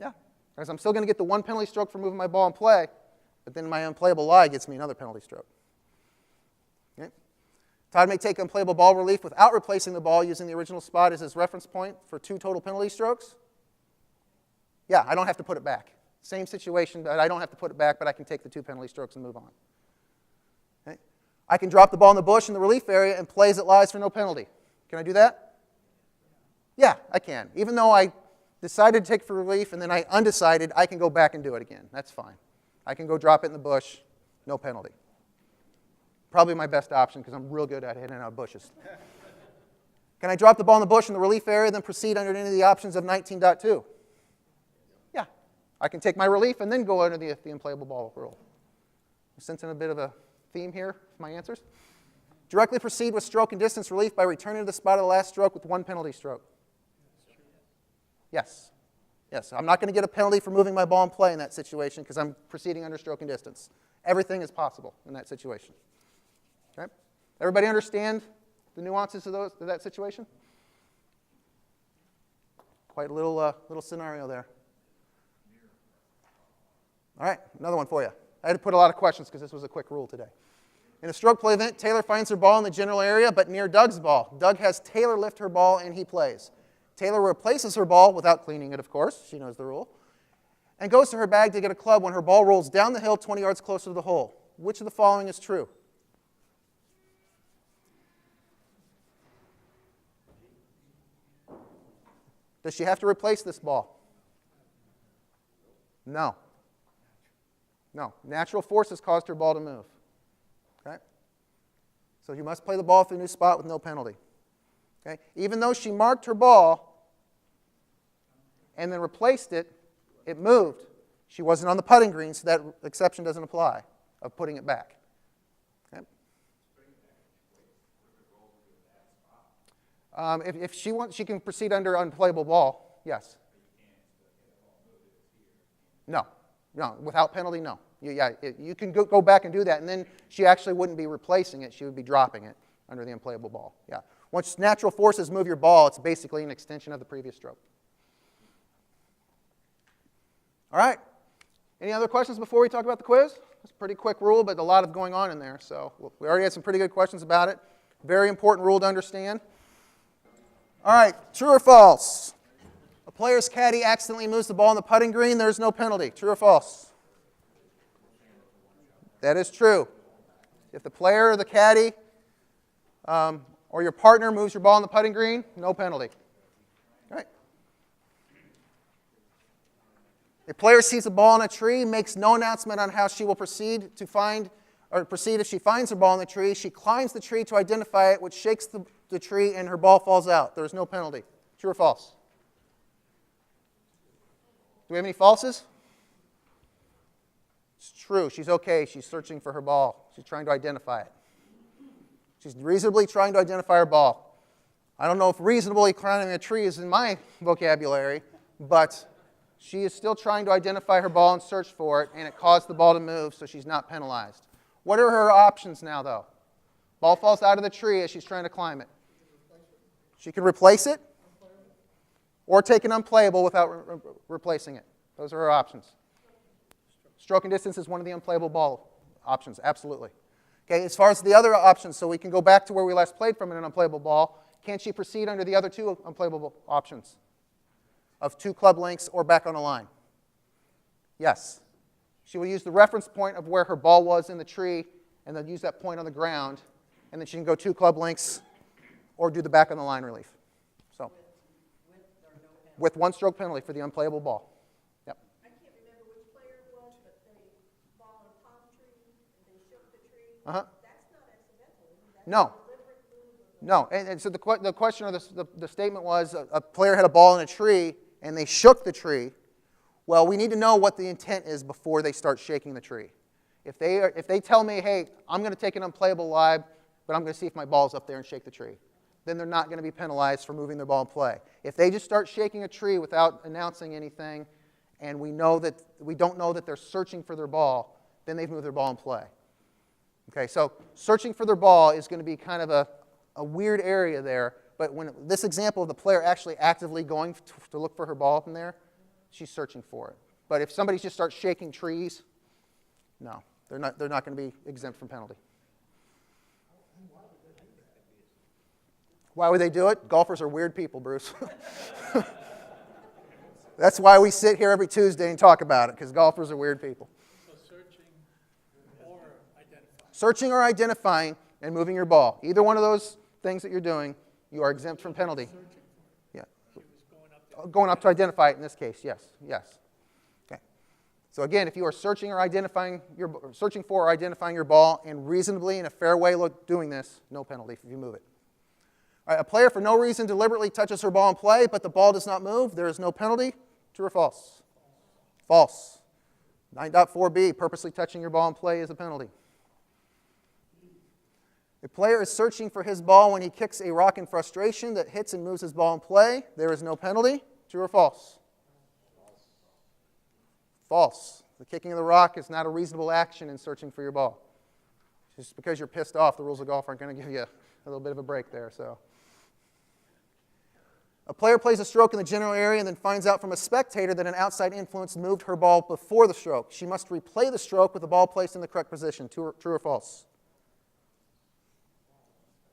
Yeah. Because I'm still going to get the 1 penalty stroke for moving my ball in play, but then my unplayable lie gets me another penalty stroke. Okay. Todd may take unplayable ball relief without replacing the ball using the original spot as his reference point for 2 total penalty strokes. Yeah, I don't have to put it back. Same situation, but I don't have to put it back, but I can take the 2 penalty strokes and move on. Okay. I can drop the ball in the bush in the relief area and play as it lies for no penalty. Can I do that? Yeah, I can. Even though I decided to take for relief and then I undecided, I can go back and do it again. That's fine. I can go drop it in the bush, no penalty. Probably my best option because I'm real good at hitting out bushes. Can I drop the ball in the bush in the relief area, then proceed under any of the options of 19.2? Yeah. I can take my relief and then go under the unplayable ball rule. I'm sensing a bit of a theme here with my answers. Directly proceed with stroke and distance relief by returning to the spot of the last stroke with 1 penalty stroke. Yes. Yes, I'm not going to get a penalty for moving my ball in play in that situation because I'm proceeding under stroke and distance. Everything is possible in that situation. Okay? Everybody understand the nuances of that situation? Quite a little scenario there. All right, another one for you. I had to put a lot of questions because this was a quick rule today. In a stroke play event, Taylor finds her ball in the general area but near Doug's ball. Doug has Taylor lift her ball and he plays. Taylor replaces her ball without cleaning it, of course. She knows the rule. And goes to her bag to get a club when her ball rolls down the hill 20 yards closer to the hole. which of the following is true? Does she have to replace this ball? No. No. Natural forces caused her ball to move. Okay? So you must play the ball through a new spot with no penalty. Okay? Even though she marked her ball and then replaced it, it moved. She wasn't on the putting green, so that exception doesn't apply of putting it back. Okay? If she wants, she can proceed under unplayable ball. Yes. No. No. Without penalty, no. You can go back and do that, and then she actually wouldn't be replacing it. She would be dropping it under the unplayable ball. Yeah. Once natural forces move your ball, it's basically an extension of the previous stroke. All right. Any other questions before we talk about the quiz? It's a pretty quick rule, but a lot of going on in there. So we already had some pretty good questions about it. Very important rule to understand. All right. True or false? A player's caddy accidentally moves the ball on the putting green. There's no penalty. True or false? That is true. If the player or the caddy or your partner moves your ball on the putting green, no penalty. All right. A player sees a ball in a tree, makes no announcement on how she will proceed if she finds her ball in the tree. She climbs the tree to identify it, which shakes the tree, and her ball falls out. There is no penalty. True or false? Do we have any falses? It's true. She's okay. She's searching for her ball. She's trying to identify it. She's reasonably trying to identify her ball. I don't know if reasonably climbing a tree is in my vocabulary, but she is still trying to identify her ball and search for it, and it caused the ball to move, so she's not penalized. What are her options now, though? Ball falls out of the tree as she's trying to climb it. She can replace it or take an unplayable without replacing it. Those are her options. Stroke and distance is one of the unplayable ball options, absolutely. Okay, as far as the other options, so we can go back to where we last played from an unplayable ball, can she proceed under the other two unplayable options of 2 club lengths or back on a line? Yes. She will use the reference point of where her ball was in the tree and then use that point on the ground, and then she can go 2 club lengths or do the back on the line relief. So, with 1 stroke penalty for the unplayable ball. Yep. I can't remember which player it was, but they ball in a palm tree, and they shook the tree. Uh-huh. That's not accidental, is it? That's No. a deliberate move of No, and so the question or the statement was a player had a ball in a tree and they shook the tree. Well, we need to know what the intent is before they start shaking the tree. If they tell me, hey, I'm going to take an unplayable live, but I'm going to see if my ball's up there and shake the tree, then they're not going to be penalized for moving their ball in play. If they just start shaking a tree without announcing anything, and we don't know that they're searching for their ball, then they've moved their ball in play. Okay, so searching for their ball is going to be kind of a weird area there, but when this example of the player actually actively going to look for her ball in there, she's searching for it. But if somebody just starts shaking trees, no, they're not going to be exempt from penalty. Why would they do it? Golfers are weird people, Bruce. That's why we sit here every Tuesday and talk about it, because golfers are weird people. So identifying. Searching or identifying and moving your ball. Either one of those things that you're doing, you are exempt from penalty. Yeah. Going up to identify it in this case, yes. Yes. Okay. So again, if you are searching for or identifying your ball and reasonably in a fair way doing this, no penalty if you move it. All right, a player for no reason deliberately touches her ball in play, but the ball does not move. There is no penalty. True or false? False. 9.4b, purposely touching your ball in play is a penalty. A player is searching for his ball when he kicks a rock in frustration that hits and moves his ball in play. There is no penalty. True or false? False. The kicking of the rock is not a reasonable action in searching for your ball. Just because you're pissed off, the rules of golf aren't going to give you a little bit of a break there. So, a player plays a stroke in the general area and then finds out from a spectator that an outside influence moved her ball before the stroke. She must replay the stroke with the ball placed in the correct position. True or false?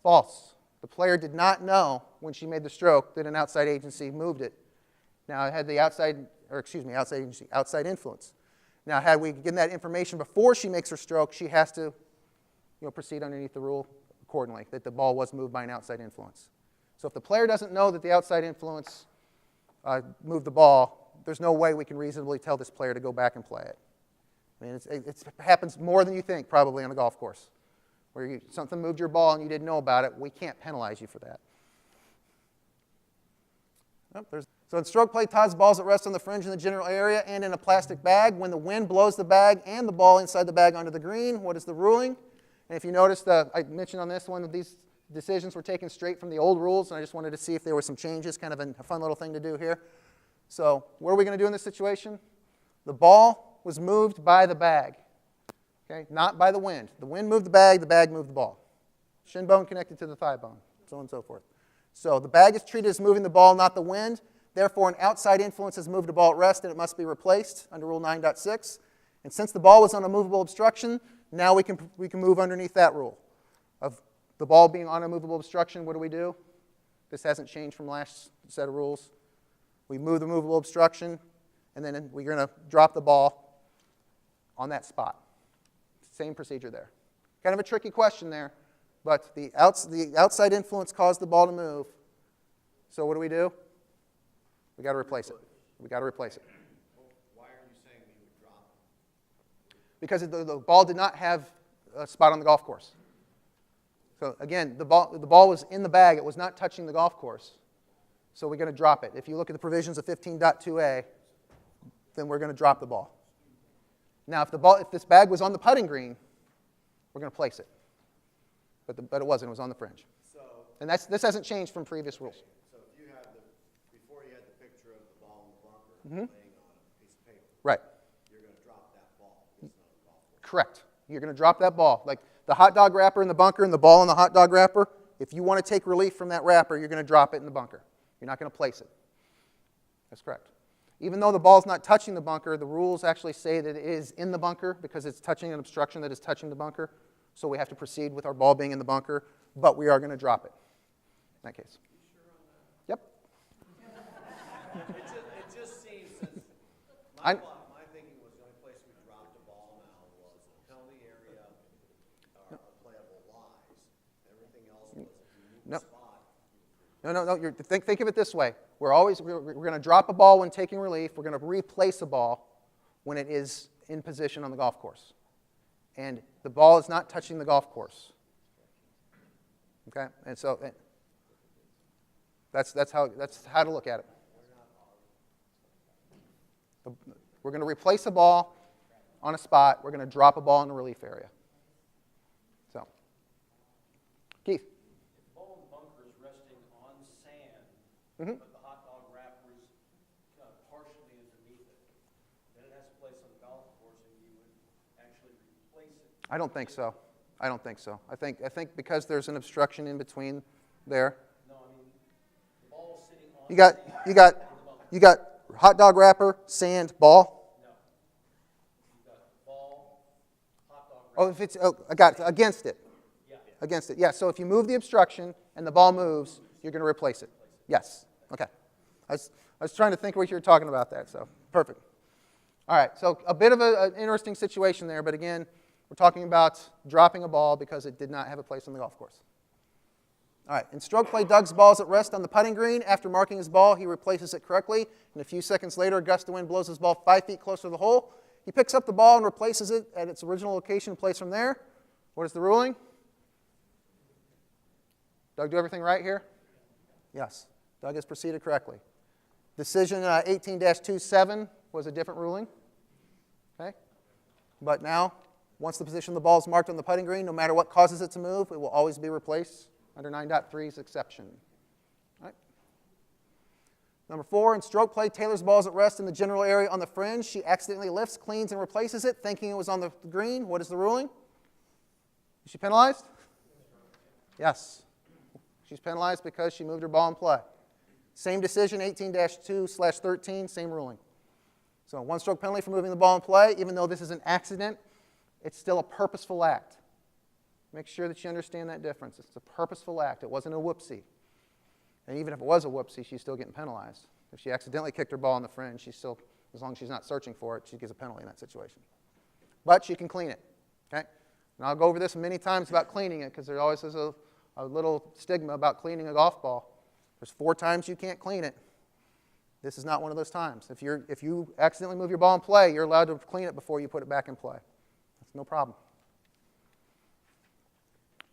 False. The player did not know when she made the stroke that an outside agency moved it. Now, it had the outside influence. Now, had we given that information before she makes her stroke, she has to proceed underneath the rule accordingly, that the ball was moved by an outside influence. So if the player doesn't know that the outside influence moved the ball, there's no way we can reasonably tell this player to go back and play it. I mean, it happens more than you think probably on a golf course, where something moved your ball and you didn't know about it. We can't penalize you for that. So in stroke play, Todd's balls at rest on the fringe in the general area and in a plastic bag. When the wind blows the bag and the ball inside the bag onto the green, what is the ruling? And if you noticed, I mentioned on this one, these decisions were taken straight from the old rules, and I just wanted to see if there were some changes, kind of a fun little thing to do here. So what are we going to do in this situation? The ball was moved by the bag, okay, not by the wind. The wind moved the bag moved the ball. Shin bone connected to the thigh bone, so on and so forth. So the bag is treated as moving the ball, not the wind. Therefore, an outside influence has moved a ball at rest, and it must be replaced under Rule 9.6. And since the ball was on a movable obstruction, now we can move underneath that rule. Of the ball being on a movable obstruction, what do? This hasn't changed from last set of rules. We move the movable obstruction, and then we're going to drop the ball on that spot. Same procedure there. Kind of a tricky question there, but the outside influence caused the ball to move. So what do? We got to replace it. We got to replace it. Why are you saying we would drop it? Because the ball did not have a spot on the golf course. So again, the ball was in the bag. It was not touching the golf course. So we're going to drop it. If you look at the provisions of 15.2a, then we're going to drop the ball. Now, if this bag was on the putting green, we're going to place it. But it wasn't. It was on the fringe. So, and this hasn't changed from previous rules. so if you had before you had the picture of the ball in the bunker laying on a piece of paper, Right. you're going to drop that ball. It's not a golf course. Correct. You're going to drop that ball. Like the hot dog wrapper in the bunker and the ball in the hot dog wrapper, if you want to take relief from that wrapper, you're going to drop it in the bunker. You're not going to place it. That's correct. Even though the ball's not touching the bunker, the rules actually say that it is in the bunker because it's touching an obstruction that is touching the bunker. So we have to proceed with our ball being in the bunker, but we are going to drop it in that case. Yep. It just seems that I- my thinking was the only place we dropped the ball now was the penalty area or playable lies. Everything else was if you move No. the spot. No. Think of it this way. We're going to drop a ball when taking relief. We're going to replace a ball when it is in position on the golf course. And the ball is not touching the golf course. Okay? And so that's how to look at it. We're going to replace a ball on a spot. We're going to drop a ball in the relief area. So, Keith. If the ball in the bunker is resting on sand, Mhm. but the hot dog wrapper is partially underneath it, then it has a place on the golf course and you would actually replace it. I don't think so. I think because there's an obstruction in between there. No, I mean, the ball's sitting on You got sand in the bunker. hot dog wrapper, sand, ball. No. You've got ball, hot dog Oh, wrapper. I got it. Against it. Yeah. Against it. Yeah. So if you move the obstruction and the ball moves, you're going to replace it. Yes. Okay. I was trying to think what you were talking about there. So perfect. All right. So a bit of an interesting situation there, but again, we're talking about dropping a ball because it did not have a place on the golf course. All right, in stroke play, Doug's ball is at rest on the putting green. After marking his ball, he replaces it correctly. And a few seconds later, a gust of wind blows his ball 5 feet closer to the hole. He picks up the ball and replaces it at its original location and plays from there. What is the ruling? Doug, do everything right here? Yes. Doug has proceeded correctly. Decision 18-27 was a different ruling. Okay? But now, once the position of the ball is marked on the putting green, no matter what causes it to move, it will always be replaced under 9.3's exception. All right. Number 4, in stroke play, Taylor's ball is at rest in the general area on the fringe. She accidentally lifts, cleans, and replaces it, thinking it was on the green. What is the ruling? Is she penalized? Yes. She's penalized because she moved her ball in play. Same decision, 18-2/13, same ruling. So 1 stroke penalty for moving the ball in play. Even though this is an accident, it's still a purposeful act. Make sure that you understand that difference. It's a purposeful act. It wasn't a whoopsie. And even if it was a whoopsie, she's still getting penalized. If she accidentally kicked her ball in the fringe, she's still As long as she's not searching for it, she gets a penalty in that situation. But she can clean it, okay? And I'll go over this many times about cleaning it because there always is a little stigma about cleaning a golf ball. There's 4 times you can't clean it. This is not one of those times. If you accidentally move your ball in play, you're allowed to clean it before you put it back in play. That's no problem.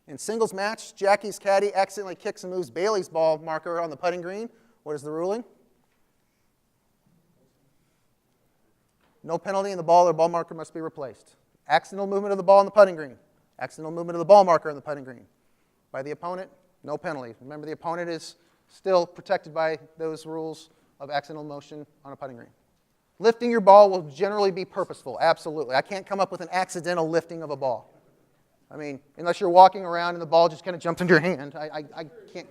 In singles match, Jackie's caddy accidentally kicks and moves Bailey's ball marker on the putting green. What is the ruling? No penalty, and the ball or ball marker must be replaced. Accidental movement of the ball on the putting green. Accidental movement of the ball marker on the putting green. By the opponent, no penalty. Remember, the opponent is still protected by those rules of accidental motion on a putting green. Lifting your ball will generally be purposeful, absolutely. I can't come up with an accidental lifting of a ball. I mean, unless you're walking around and the ball just kind of jumped into your hand. I can't,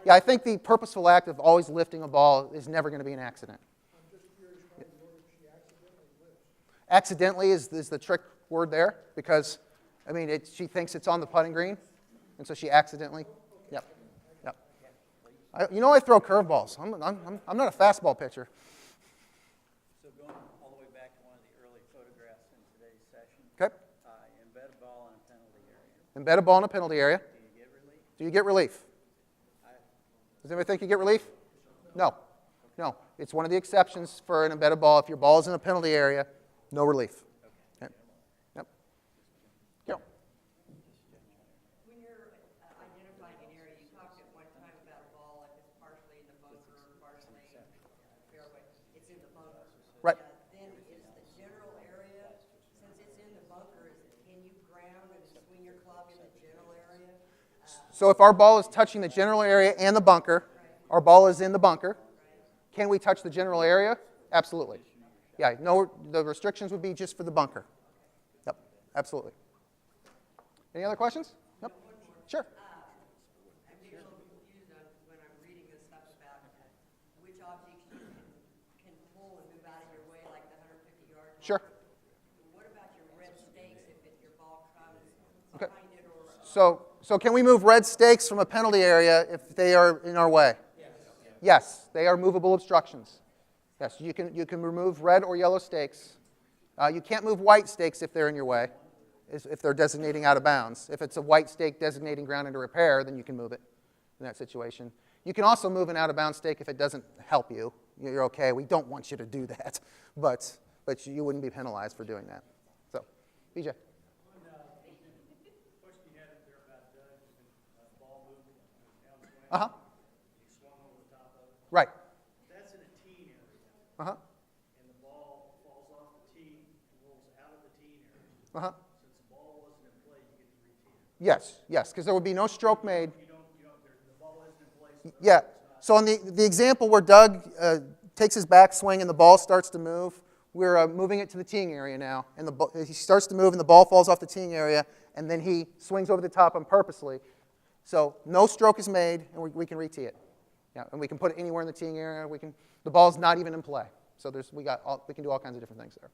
I think the purposeful act of always lifting a ball is never going to be an accident. Accidentally is the trick word there because, I mean, she thinks it's on the putting green, and so she accidentally, yep. I throw curveballs. I'm not a fastball pitcher. So going all the way back to one of the early photographs in today's session. Okay. Embed a ball in a penalty area. Embed a ball in a penalty area. Do you get relief? Do you get relief? Does anybody think you get relief? No. No. It's one of the exceptions for an embedded ball. If your ball is in a penalty area, no relief. Okay. Yep. Carol. When you're identifying an area, you talked at one time about a ball if it's partially in the bunker or partially in the fairway. It's in the bunker. Right. Then is the general area, since it's in the bunker, can you ground and swing your club in the general area? So if our ball is touching the general area and the bunker, our ball is in the bunker, can we touch the general area? Absolutely. Yeah, no, the restrictions would be just for the bunker. Yep, absolutely. Any other questions? Nope. Sure. I'm getting a little confused on when I'm reading this stuff about which objects you can pull and move out of your way, like the 150-yard line. Sure. What about your red stakes if your ball comes Okay. behind it or? So can we move red stakes from a penalty area if they are in our way? Yes, they are movable obstructions. Yes, you can remove red or yellow stakes. You can't move white stakes if they're in your way, if they're designating out of bounds. If it's a white stake designating ground under repair, then you can move it in that situation. You can also move an out of bounds stake if it doesn't help you. You're okay. We don't want you to do that, but you wouldn't be penalized for doing that. So, BJ. Question you had there about Doug, ball movement, downswing. Uh-huh. He swung over the top of it. Right. That's in a tee area, Uh-huh. and the ball falls off the tee and rolls out of the tee area. Uh-huh. Since the ball wasn't in play, you get to re-tee it. Yes, because there would be no stroke made. The ball isn't in place. Yeah. So on the example where Doug takes his backswing and the ball starts to move, we're moving it to the teeing area now. And he starts to move and the ball falls off the teeing area, and then he swings over the top purposely. So no stroke is made, and we can re-tee it. Yeah, and we can put it anywhere in the teeing area. The ball's not even in play. So we can do all kinds of different things there.